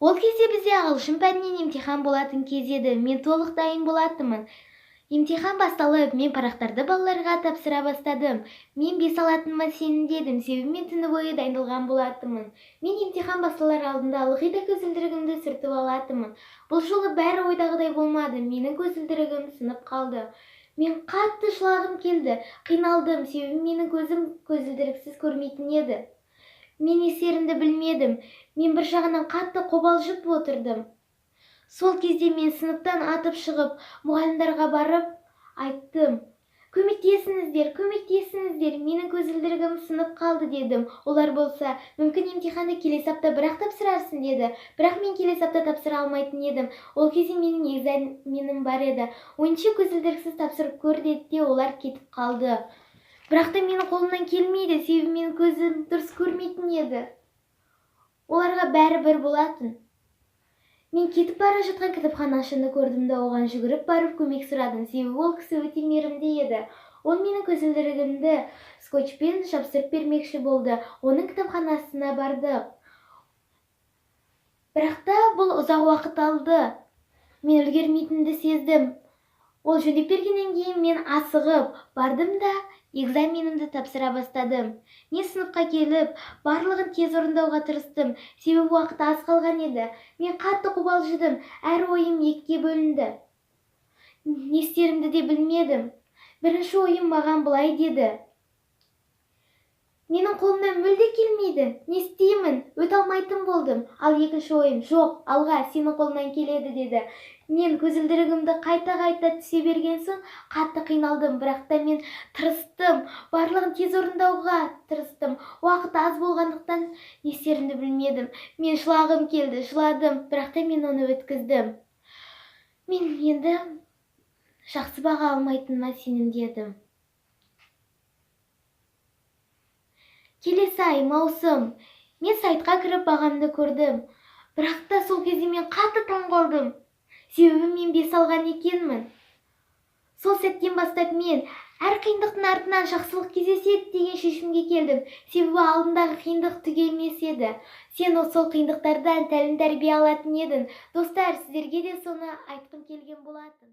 Ол кезде бізде ағылшын пәнінен емтихан болатын кез еді. Мен толық дайын болатынмын. Емтихан басталып, мен парақтарды балаларға тапсыра бастадым. Мен 5 алатыныма сенімдедім, себебі мен түні бойы дайындалған болатынмын. Мен емтихан басталар алдында ылғи да көзілдірігімді сүртіп алатынмын. Бұл жолы бәрі ойдағыдай болмады. Менің көзілдірігім сынып қалды. Мен қатты жылағым келді, қиналдым, себебі менің көзім көзілдіріксіз көрмейтін еді. Мен есерімді білмедім. Мен бір жағынан қатты қобалжып отырдым. Сол кезде мен сыныптан атып шығып, мұғалімдарға барып айттым. Көмектесіңіздер, менің көзілдірігім сынып қалды дедім. Олар болса, мүмкін емтиханды келесі апта бірақ тапсырарсың деді. Бірақ мен келесі апта тапсыра алмайтын едім. Ол кезде менің экзаменім бар еді. Ойыншы көзілдіріксіз тапсырып көр деді де олар кетіп қалды. Бірақ та менің қолымнан келмейді, себебі менің көзім дұрыс көрмейтін еді. Оларға бәрібір болатын. Мен кетіп бара жатқан кітапханашыны көрдім де оған жүгіріп барып көмек сұрадым, себебі ол кісі өте мейірімді еді. Ол менің көзілдірігімді скотчпен жабыстырып бермекші болды. Оның кітапханасына бардық. Бірақ та бұл ұзақ уақыт алды. Мен үлгермейтінімді сездім. Ол жөндеп бергеннен кейін мен асығып бардым да экзаменімді тапсыра бастадым. Мен сыныпқа келіп, барлығын тез орындауға тырыстым, себебі уақыт аз қалған еді. Мен қатты қобалжыдым, әр ойым екіге бөлінді. Не істерімді де білмедім. Бірінші ойым маған былай деді: менің қолымнан мүлде келмейді, не істеймін, өте алмайтын болдым. Ал екінші ойым: жоқ, алға, сенің қолынан келеді деді. Мен көзілдірігімді қайта түсе берген соң қатты қиналдым, бірақ та мен тырыстым, барлығын тез орындауға тырыстым. Уақыт аз болғандықтан не істерімді білмедім. Мен жылағым келді, жыладым, бірақ та мен оны өткіздім. Мен енді жақсы баға алмайтыныма сенімдедім. Келесі ай, маусым. Мен сайтқа кіріп бағамды көрдім. Бірақ та сол кезде мен қатты таң қалдым. Себебі мен 5 алған екенмін. Сол сәттен бастап мен әр қиындықтың артынан жақсылық кездеседі деген шешімге келдім. Себебі алдындағы қиындық түк емес еді. Сен сол қиындықтардан тәлім тәрбие алатын едің. Достар, сіздерге де соны айтқым келген болатын.